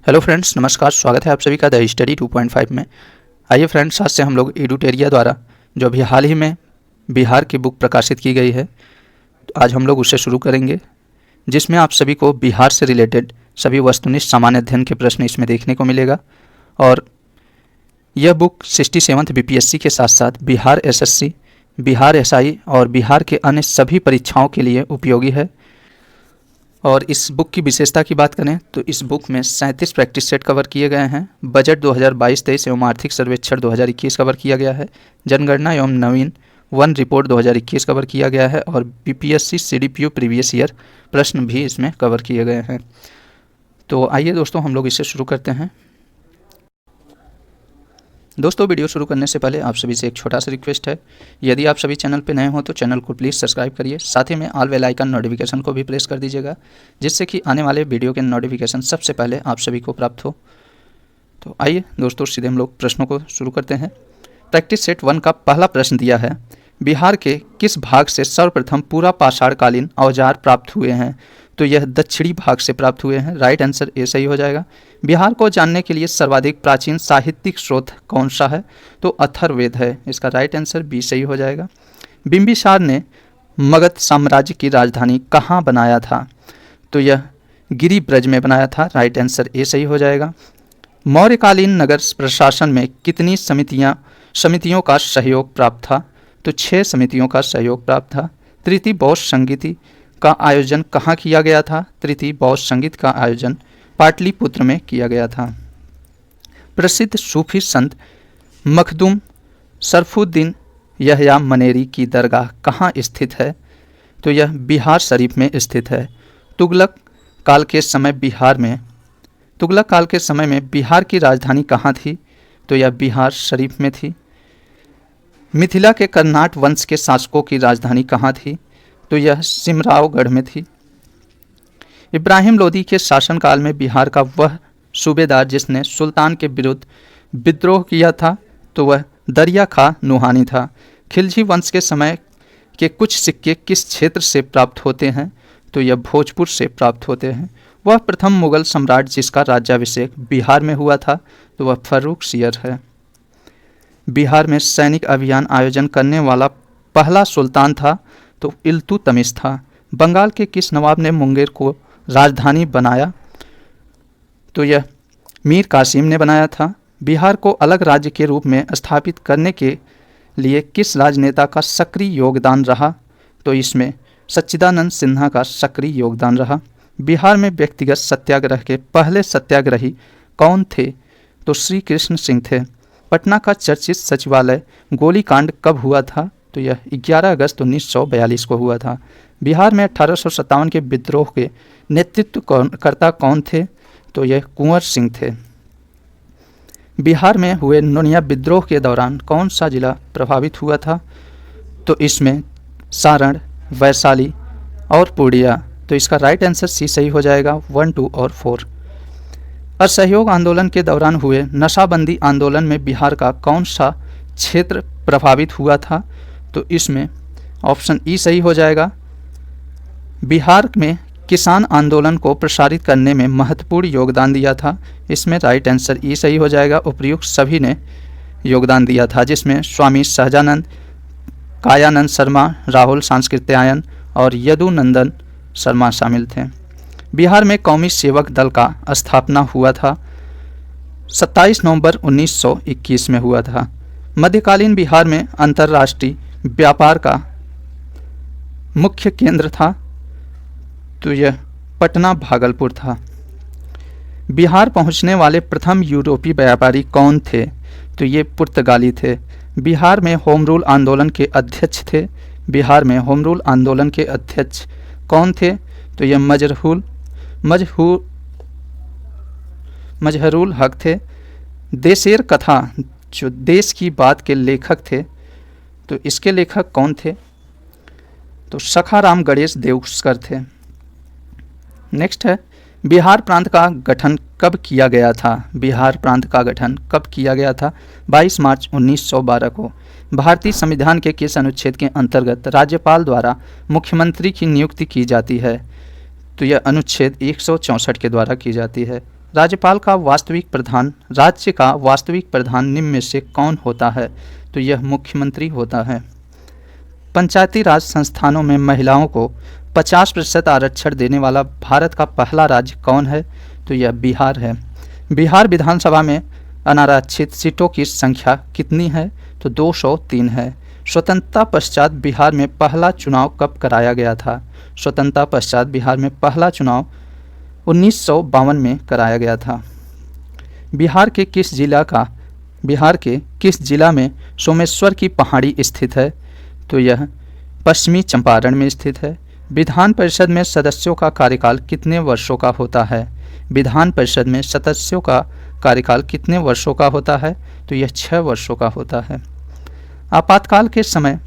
Hello friends, नमस्कार। स्वागत है आप सभी का द स्टडी 2.5 में। आइए फ्रेंड्स, आज से हम लोग एडुटेरिया द्वारा जो अभी हाल ही में बिहार की बुक प्रकाशित की गई है, तो आज हम लोग उससे शुरू करेंगे, जिसमें आप सभी को बिहार से रिलेटेड सभी वस्तुनिष्ठ सामान्य अध्ययन के प्रश्न इसमें देखने को मिलेगा। और यह बुक 67th BPSC के साथ साथ बिहार SSC, बिहार SI और बिहार के अन्य सभी परीक्षाओं के लिए उपयोगी है। और इस बुक की विशेषता की बात करें तो इस बुक में 37 प्रैक्टिस सेट कवर किए गए हैं। बजट 2022-23 एवं आर्थिक सर्वेक्षण 2021 कवर किया गया है। जनगणना एवं नवीन वन रिपोर्ट 2021 कवर किया गया है और BPSC CDPO प्रीवियस ईयर प्रश्न भी इसमें कवर किए गए हैं। तो आइए दोस्तों, हम लोग इसे शुरू करते हैं। दोस्तों, वीडियो शुरू करने से पहले आप सभी से एक छोटा सा रिक्वेस्ट है, यदि आप सभी चैनल पर नए हो तो चैनल को प्लीज़ सब्सक्राइब करिए, साथ ही में ऑल बेल आइकन नोटिफिकेशन को भी प्रेस कर दीजिएगा, जिससे कि आने वाले वीडियो के नोटिफिकेशन सबसे पहले आप सभी को प्राप्त हो। तो आइए दोस्तों, सीधे हम लोग प्रश्नों को शुरू करते हैं। प्रैक्टिस सेट 1 का पहला प्रश्न दिया है, बिहार के किस भाग से सर्वप्रथम पूरा पाषाणकालीन औजार प्राप्त हुए हैं? तो यह दक्षिणी भाग से प्राप्त हुए हैं। राइट आंसर ए सही हो जाएगा। बिहार को जानने के लिए सर्वाधिक प्राचीन साहित्यिक स्रोत कौन सा है? तो अथर्ववेद है। इसका राइट आंसर बी सही हो जाएगा। बिंबिसार ने मगध साम्राज्य की राजधानी कहाँ बनाया था? तो यह गिरिब्रज में बनाया था। राइट आंसर ए सही हो जाएगा। मौर्यकालीन नगर प्रशासन में कितनी समितियों का सहयोग प्राप्त था? तो 6 समितियों का सहयोग प्राप्त था। तृतीय बौद्ध संगीति का आयोजन कहाँ किया गया था? तृतीय बौद्ध संगीत का आयोजन पाटलिपुत्र में किया गया था। प्रसिद्ध सूफी संत मखदूम शरफुद्दीन यहया मनेरी की दरगाह कहाँ स्थित है? तो यह बिहार शरीफ में स्थित है। तुगलक काल के समय में बिहार की राजधानी कहाँ थी? तो यह बिहार शरीफ में थी। मिथिला के कर्नाट वंश के शासकों की राजधानी कहाँ थी? तो यह सिमरावगढ़ में थी। इब्राहिम लोदी के शासनकाल में बिहार का वह सूबेदार जिसने सुल्तान के विरुद्ध विद्रोह किया था, तो वह दरिया खां नुहानी था। खिलजी वंश के समय के कुछ सिक्के किस क्षेत्र से प्राप्त होते हैं? तो यह भोजपुर से प्राप्त होते हैं। वह प्रथम मुगल सम्राट जिसका राज्याभिषेक बिहार में हुआ था, तो वह फर्रुखसियर है। बिहार में सैनिक अभियान आयोजन करने वाला पहला सुल्तान था, तो इल्तुतमिश था। बंगाल के किस नवाब ने मुंगेर को राजधानी बनाया? तो यह मीर कासिम ने बनाया था। बिहार को अलग राज्य के रूप में स्थापित करने के लिए किस राजनेता का सक्रिय योगदान रहा? तो इसमें सच्चिदानंद सिन्हा का सक्रिय योगदान रहा। बिहार में व्यक्तिगत सत्याग्रह के पहले सत्याग्रही कौन थे? तो श्री कृष्ण सिंह थे। पटना का चर्चित सचिवालय गोलीकांड कब हुआ था? तो यह 11 अगस्त 1942 को हुआ था। बिहार में 1857 के विद्रोह के नेतृत्वकर्ता कौन थे? तो यह कुंवर सिंह थे। बिहार में हुए नोनिया विद्रोह के दौरान कौन सा जिला प्रभावित हुआ था? तो इसमें सारण, वैशाली और पूर्णिया। तो इसका राइट आंसर सी सही हो जाएगा। 1, 2 और 4। असहयोग आंदोलन के दौरान हुए नशाबंदी आंदोलन में बिहार का कौन सा क्षेत्र प्रभावित हुआ था? तो इसमें ऑप्शन ई सही हो जाएगा। बिहार में किसान आंदोलन को प्रसारित करने में महत्वपूर्ण योगदान दिया था। इसमें राइट आंसर ई सही हो जाएगा। उपर्युक्त सभी ने योगदान दिया था, जिसमें स्वामी सहजानंद, कायानंद शर्मा, राहुल सांस्कृत्यायन और यदुनंदन शर्मा शामिल थे। बिहार में कौमी सेवक दल का स्थापना हुआ था। 27 नवंबर 1921 में हुआ था। मध्यकालीन बिहार में अंतर्राष्ट्रीय व्यापार का मुख्य केंद्र था, तो यह पटना भागलपुर था। बिहार पहुंचने वाले प्रथम यूरोपीय व्यापारी कौन थे? तो ये पुर्तगाली थे। बिहार में होम रूल आंदोलन के अध्यक्ष थे। बिहार में होम रूल आंदोलन के अध्यक्ष कौन थे? तो यह मजहरुल हक थे। देशेर कथा जो देश की बात के लेखक थे, तो इसके लेखक कौन थे? तो सखाराम गणेश देवस्कर थे। नेक्स्ट है, बिहार प्रांत का गठन कब किया गया था? बिहार प्रांत का गठन कब किया गया था? 22 मार्च 1912 को। भारतीय संविधान के किस अनुच्छेद के अंतर्गत राज्यपाल द्वारा मुख्यमंत्री की नियुक्ति की जाती है? तो यह अनुच्छेद 164 के द्वारा की जाती है। राज्य का वास्तविक प्रधान निम्न में से कौन होता है? तो यह मुख्यमंत्री होता है। पंचायती राज संस्थानों में महिलाओं को 50% आरक्षण देने वाला भारत का पहला राज्य कौन है? तो यह बिहार है। बिहार विधानसभा में अनारक्षित सीटों की संख्या कितनी है? तो 203 है। स्वतंत्रता पश्चात बिहार में पहला चुनाव कब कराया गया था? स्वतंत्रता पश्चात बिहार में पहला चुनाव 1952 में कराया गया था। बिहार के किस जिला में सोमेश्वर की पहाड़ी स्थित है? तो यह पश्चिमी चंपारण में स्थित है। विधान परिषद में सदस्यों का कार्यकाल कितने वर्षों का होता है? विधान परिषद में सदस्यों का कार्यकाल कितने वर्षों का होता है? तो यह 6 वर्षों का होता है। आपातकाल के समय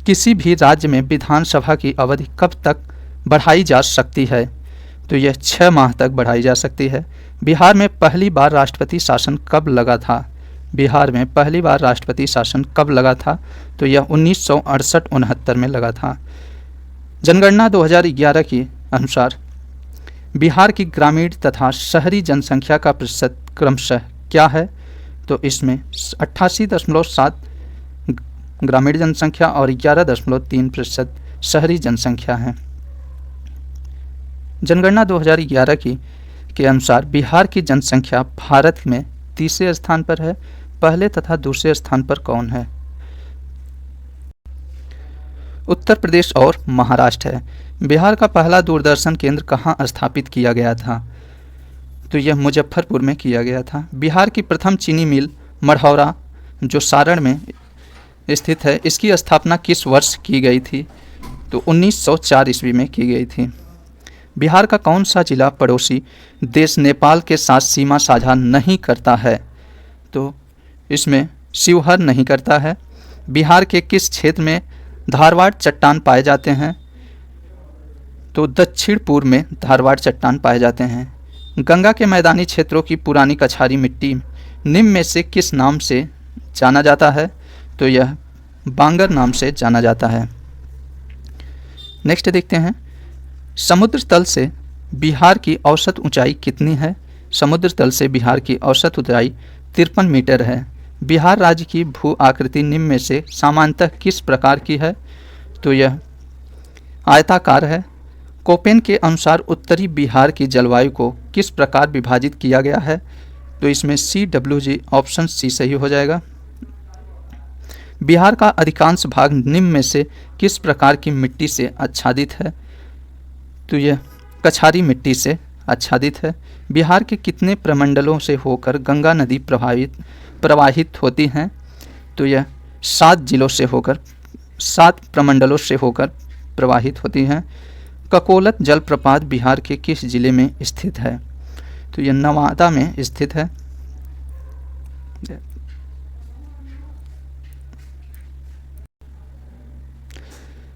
किसी भी राज्य में विधानसभा की अवधि कब तक बढ़ाई जा सकती है? तो यह 6 माह तक बढ़ाई जा सकती है। बिहार में पहली बार राष्ट्रपति शासन कब लगा था? बिहार में पहली बार राष्ट्रपति शासन कब लगा था? तो यह 1968-69 में लगा था। जनगणना 2011 के अनुसार बिहार की ग्रामीण तथा शहरी जनसंख्या का प्रतिशत क्रमशः क्या है? तो इसमें 88.7 ग्रामीण जनसंख्या और 11.3% शहरी जनसंख्या है। जनगणना 2011 के अनुसार बिहार की जनसंख्या भारत में तीसरे स्थान पर है। पहले तथा दूसरे स्थान पर कौन है? उत्तर प्रदेश और महाराष्ट्र है। बिहार का पहला दूरदर्शन केंद्र कहाँ स्थापित किया गया था? तो यह मुजफ्फरपुर में किया गया था। बिहार की प्रथम चीनी मिल मढ़ौरा जो सारण में स्थित है, इसकी स्थापना किस वर्ष की गई थी? तो 1904 ईस्वी में की गई थी। बिहार का कौन सा जिला पड़ोसी देश नेपाल के साथ सीमा साझा नहीं करता है? तो इसमें शिवहर नहीं करता है। बिहार के किस क्षेत्र में धारवाड़ चट्टान पाए जाते हैं? तो दक्षिण पूर्व में धारवाड़ चट्टान पाए जाते हैं। गंगा के मैदानी क्षेत्रों की पुरानी कछारी मिट्टी निम्न में से किस नाम से जाना जाता है? तो यह बांगर नाम से जाना जाता है। नेक्स्ट देखते हैं, समुद्र तल से बिहार की औसत ऊंचाई कितनी है? समुद्र तल से बिहार की औसत ऊंचाई 53 मीटर है। बिहार राज्य की भू आकृति निम्न में से सामान्यतः किस प्रकार की है? तो यह आयताकार है। कोपेन के अनुसार उत्तरी बिहार की जलवायु को किस प्रकार विभाजित किया गया है? तो इसमें CWG ऑप्शन सी सही हो जाएगा। बिहार का अधिकांश भाग निम्न में से किस प्रकार की मिट्टी से आच्छादित है? तो यह कछारी मिट्टी से आच्छादित है। बिहार के कितने प्रमंडलों से होकर गंगा नदी प्रवाहित होती हैं? तो यह 7 प्रमंडलों से होकर प्रवाहित होती हैं। ककोलत जलप्रपात बिहार के किस जिले में स्थित है? तो यह नवादा में स्थित है।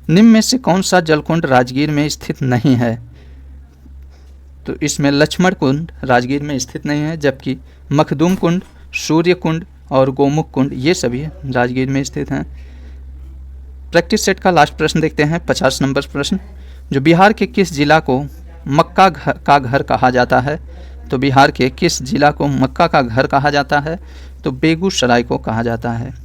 निम्न में से कौन सा जलकुंड राजगीर में स्थित नहीं है? तो इसमें लक्ष्मण कुंड राजगीर में स्थित नहीं है, जबकि मखदूम कुंड, सूर्य कुंड और गोमुख कुंड ये सभी राजगीर में स्थित हैं। प्रैक्टिस सेट का लास्ट प्रश्न देखते हैं, 50 नंबर प्रश्न। जो बिहार के किस जिला को मक्का का घर कहा जाता है? तो बिहार के किस जिला को मक्का का घर कहा जाता है? तो बेगूसराय को कहा जाता है।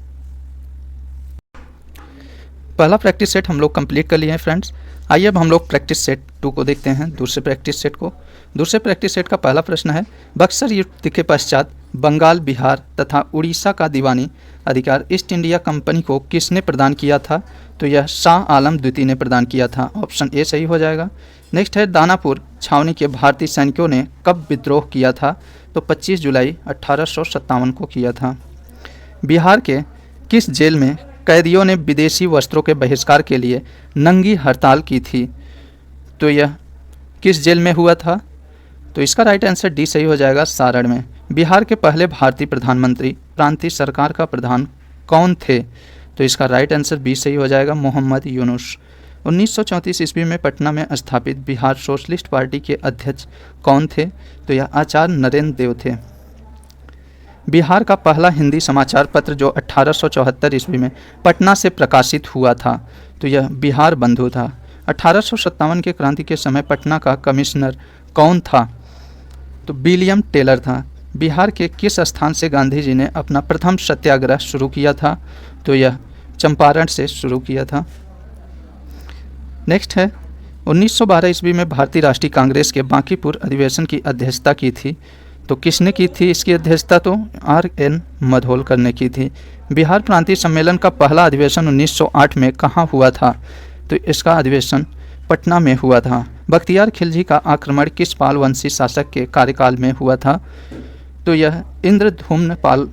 पहला प्रैक्टिस सेट हम लोग कंप्लीट कर लिए हैं फ्रेंड्स। आइए अब हम लोग प्रैक्टिस सेट 2 को देखते हैं, दूसरे प्रैक्टिस सेट को। दूसरे प्रैक्टिस सेट का पहला प्रश्न है, बक्सर युद्ध के पश्चात बंगाल, बिहार तथा उड़ीसा का दीवानी अधिकार ईस्ट इंडिया कंपनी को किसने प्रदान किया था? तो यह शाह आलम द्वितीय ने प्रदान किया था। ऑप्शन ए सही हो जाएगा। नेक्स्ट है, दानापुर छावनी के भारतीय सैनिकों ने कब विद्रोह किया था? तो 25 जुलाई 1857 को किया था। बिहार के किस जेल में कैदियों ने विदेशी वस्त्रों के बहिष्कार के लिए नंगी हड़ताल की थी? तो यह किस जेल में हुआ था? तो इसका राइट आंसर डी सही हो जाएगा, सारण में। बिहार के पहले भारतीय प्रधानमंत्री प्रांतीय सरकार का प्रधान कौन थे? तो इसका राइट आंसर बी सही हो जाएगा, मोहम्मद यूनुस। 1934 ईस्वी में पटना में स्थापित बिहार सोशलिस्ट पार्टी के अध्यक्ष कौन थे? तो यह आचार्य नरेंद्र देव थे। बिहार का पहला हिंदी समाचार पत्र जो 1874 ईस्वी में पटना से प्रकाशित हुआ था, तो यह बिहार बंधु था। 1857 के क्रांति के समय पटना का कमिश्नर कौन था? तो विलियम टेलर था। बिहार के किस स्थान से गांधी जी ने अपना प्रथम सत्याग्रह शुरू किया था? तो यह चंपारण से शुरू किया था। नेक्स्ट है 1912 ईस्वी में भारतीय राष्ट्रीय कांग्रेस के बांकीपुर अधिवेशन की अध्यक्षता की थी। तो किसने की थी इसकी अध्यक्षता? तो R.N. मधोलकर ने की थी। बिहार प्रांतीय सम्मेलन का पहला अधिवेशन 1908 में कहाँ हुआ था? तो इसका अधिवेशन पटना में हुआ था। बख्तियार खिलजी का आक्रमण किस पाल वंशी शासक के कार्यकाल में हुआ था? तो यह इंद्रधुम्न पाल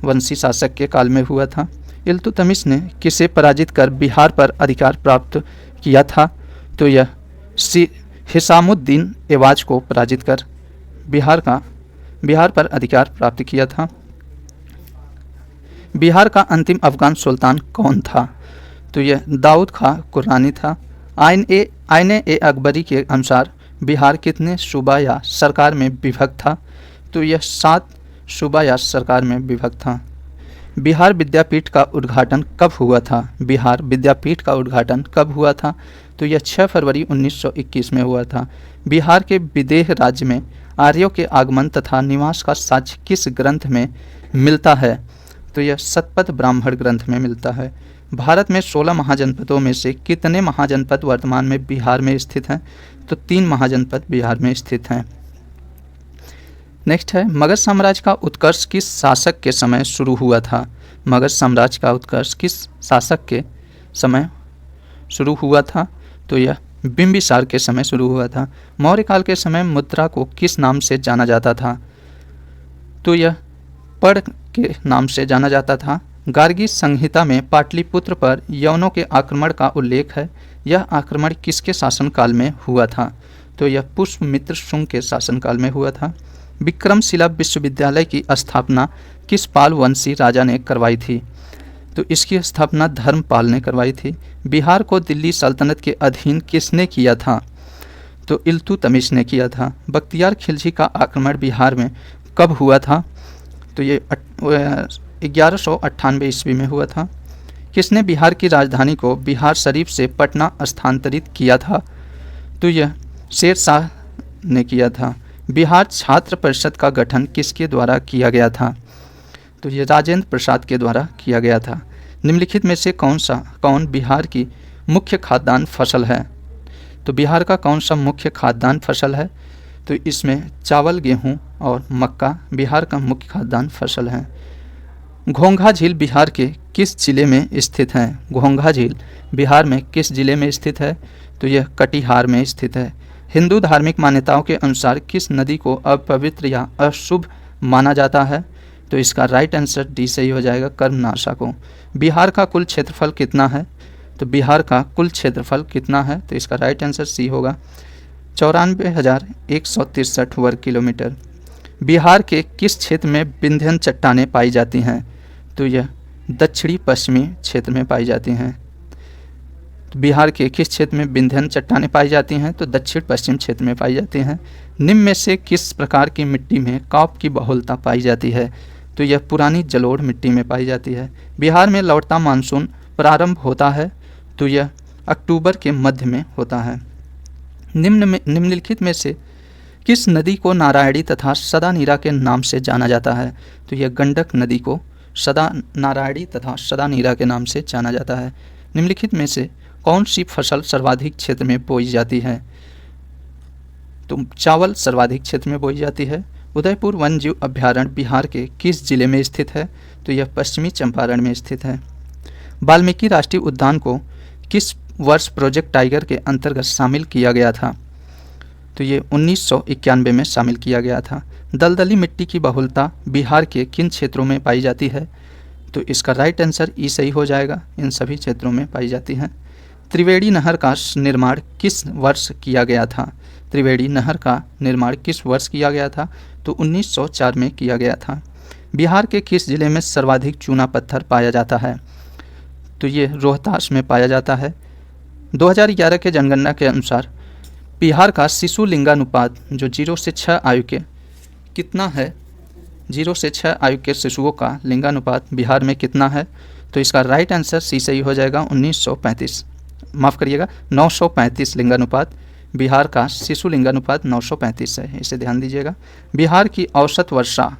वंशी शासक के काल में हुआ था। इल्तुतमिश ने किसे पराजित कर बिहार पर अधिकार प्राप्त किया था? तो यह हिसामुद्दीन एवाज को पराजित कर बिहार पर अधिकार प्राप्त किया था। बिहार का अंतिम अफगान सुल्तान कौन था? तो यह दाऊद खां कुर्रानी था। आईने अकबरी के अनुसार बिहार कितने सूबा या सरकार में विभक्त था? तो यह 7 सूबा या सरकार में विभक्त था। बिहार विद्यापीठ का उद्घाटन कब हुआ था? बिहार विद्यापीठ का उद्घाटन कब हुआ था? तो यह 6 फरवरी 1921 में हुआ था। बिहार के विदेह राज्य में आर्यों के आगमन तथा निवास का साक्ष्य किस ग्रंथ में मिलता है? तो यह शतपथ ब्राह्मण ग्रंथ में मिलता है। भारत में 16 महाजनपदों में से कितने महाजनपद वर्तमान में बिहार में स्थित हैं? तो 3 महाजनपद बिहार में स्थित हैं। नेक्स्ट है मगध साम्राज्य का उत्कर्ष किस शासक के समय शुरू हुआ था? मगध साम्राज्य का उत्कर्ष किस शासक के समय शुरू हुआ था? तो यह बिंबिसार के समय शुरू हुआ था। मौर्य काल के समय मुद्रा को किस नाम से जाना जाता था? तो यह पढ़ के नाम से जाना जाता था। गार्गी संहिता में पाटलिपुत्र पर यवनों के आक्रमण का उल्लेख है। यह आक्रमण किसके शासनकाल में हुआ था? तो यह पुष्पमित्र शुंग के शासनकाल में हुआ था। विक्रमशिला विश्वविद्यालय की स्थापना किस पाल वंशी राजा ने करवाई थी? तो इसकी स्थापना धर्मपाल ने करवाई थी। बिहार को दिल्ली सल्तनत के अधीन किसने किया था? तो इल्तुतमिश ने किया था। बख्तियार खिलजी का आक्रमण बिहार में कब हुआ था? तो ये 1198 ईस्वी में हुआ था। किसने बिहार की राजधानी को बिहार शरीफ से पटना स्थानांतरित किया था? तो यह शेर शाह ने किया था। बिहार छात्र परिषद का गठन किसके द्वारा किया गया था? तो ये राजेंद्र प्रसाद के द्वारा किया गया था। निम्नलिखित में से कौन बिहार की मुख्य खाद्यान्न फसल है? तो बिहार का कौन सा मुख्य खाद्यान्न फसल है? तो इसमें चावल, गेहूं और मक्का बिहार का मुख्य खाद्यान्न फसल है। घोंघा झील बिहार के किस जिले में स्थित है? घोंघा झील बिहार में किस जिले में स्थित है? तो यह कटिहार में स्थित है। हिंदू धार्मिक मान्यताओं के अनुसार किस नदी को अपवित्र या अशुभ माना जाता है? तो इसका राइट आंसर डी सही हो जाएगा, कर्मनाशा को। बिहार का कुल क्षेत्रफल कितना है? तो बिहार का कुल क्षेत्रफल कितना है? तो इसका राइट आंसर सी होगा, 94,163 वर्ग किलोमीटर। बिहार के किस क्षेत्र में विंध्यन चट्टानें पाई जाती हैं? तो यह दक्षिणी पश्चिमी क्षेत्र में पाई जाती हैं। तो बिहार के किस क्षेत्र में विंध्यन चट्टानें पाई जाती हैं? तो दक्षिण पश्चिम क्षेत्र में पाई जाती हैं। निम्न में से किस प्रकार की मिट्टी में कॉप की बहुलता पाई जाती है? तो यह पुरानी जलोढ़ मिट्टी में पाई जाती है। बिहार में लौटता मानसून प्रारंभ होता है? तो यह अक्टूबर के मध्य में होता है। निम्नलिखित में से किस नदी को नारायणी तथा सदा नीरा के नाम से जाना जाता है? तो यह गंडक नदी को सदा नारायणी तथा सदा नीरा के नाम से जाना जाता है। निम्नलिखित में से कौन सी फसल सर्वाधिक क्षेत्र में बोई जाती है? तो चावल सर्वाधिक क्षेत्र में बोई जाती है। उदयपुर वन्यजीव अभ्यारण्य बिहार के किस जिले में स्थित है? तो यह पश्चिमी चंपारण में स्थित है। वाल्मीकि राष्ट्रीय उद्यान को किस वर्ष प्रोजेक्ट टाइगर के अंतर्गत शामिल किया गया था? तो ये 1991 में शामिल किया गया था। दलदली मिट्टी की बहुलता बिहार के किन क्षेत्रों में पाई जाती है? तो इसका राइट आंसर ई सही हो जाएगा, इन सभी क्षेत्रों में पाई जाती है। त्रिवेणी नहर का निर्माण किस वर्ष किया गया था? त्रिवेणी नहर का निर्माण किस वर्ष किया गया था? तो 1904 में किया गया था। बिहार के किस जिले में सर्वाधिक चूना पत्थर पाया जाता है? तो ये रोहतास में पाया जाता है। 2011 के जनगणना के अनुसार बिहार का शिशु लिंगानुपात जो 0 से 6 आयु के कितना है? 0 से 6 आयु के शिशुओं का लिंगानुपात बिहार में कितना है? तो इसका राइट आंसर सी सही हो जाएगा, 935 लिंगानुपात बिहार का शिशु लिंगानुपात 935 है, इसे ध्यान दीजिएगा। बिहार की औसत वर्षा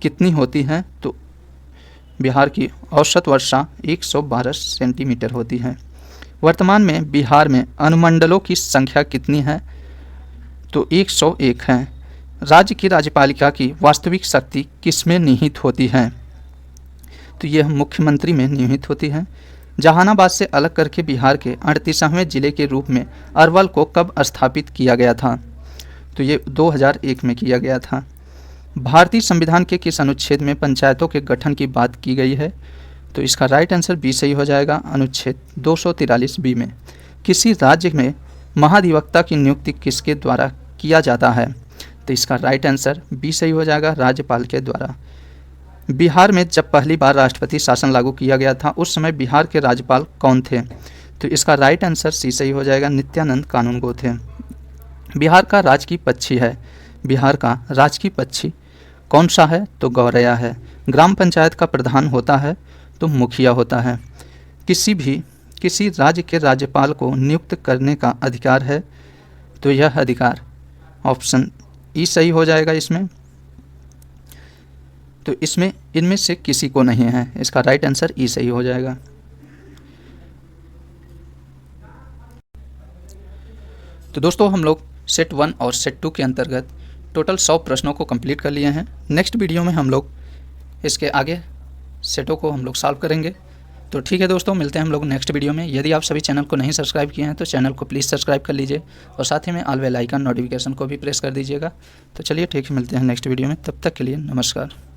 कितनी होती है? तो बिहार की औसत वर्षा 112 सेंटीमीटर होती है। वर्तमान में बिहार में अनुमंडलों की संख्या कितनी है? तो 101 है। राज्य की राज्यपालिका की वास्तविक शक्ति किसमें निहित होती है? तो यह मुख्यमंत्री में निहित होती है। जहानाबाद से अलग करके बिहार के 38वें जिले के रूप में अरवल को कब स्थापित किया गया था? तो ये 2001 में किया गया था। भारतीय संविधान के किस अनुच्छेद में पंचायतों के गठन की बात की गई है? तो इसका राइट आंसर बी सही हो जाएगा, अनुच्छेद 243 बी में। किसी राज्य में महाधिवक्ता की नियुक्ति किसके द्वारा किया जाता है? तो इसका राइट आंसर बी सही हो जाएगा, राज्यपाल के द्वारा। बिहार में जब पहली बार राष्ट्रपति शासन लागू किया गया था उस समय बिहार के राज्यपाल कौन थे? तो इसका राइट आंसर सी सही हो जाएगा, नित्यानंद कानूनगो थे। बिहार का राजकीय पक्षी है, बिहार का राजकीय पक्षी कौन सा है? तो गौरैया है। ग्राम पंचायत का प्रधान होता है तो मुखिया होता है। किसी राज्य के राज्यपाल को नियुक्त करने का अधिकार है? तो यह अधिकार ऑप्शन ई सही हो जाएगा इसमें। तो इसमें इनमें से किसी को नहीं है, इसका राइट आंसर ई सही हो जाएगा। तो दोस्तों हम लोग सेट 1 और सेट 2 के अंतर्गत टोटल 100 प्रश्नों को कंप्लीट कर लिए हैं। नेक्स्ट वीडियो में हम लोग इसके आगे सेटों को हम लोग सॉल्व करेंगे। तो ठीक है दोस्तों, मिलते हैं हम लोग नेक्स्ट वीडियो में। यदि आप सभी चैनल को नहीं सब्सक्राइब किए हैं तो चैनल को प्लीज़ सब्सक्राइब कर लीजिए और साथ ही में ऑल बेल आइकन नोटिफिकेशन को भी प्रेस कर दीजिएगा। तो चलिए ठीक है, मिलते हैं नेक्स्ट वीडियो में, तब तक के लिए नमस्कार।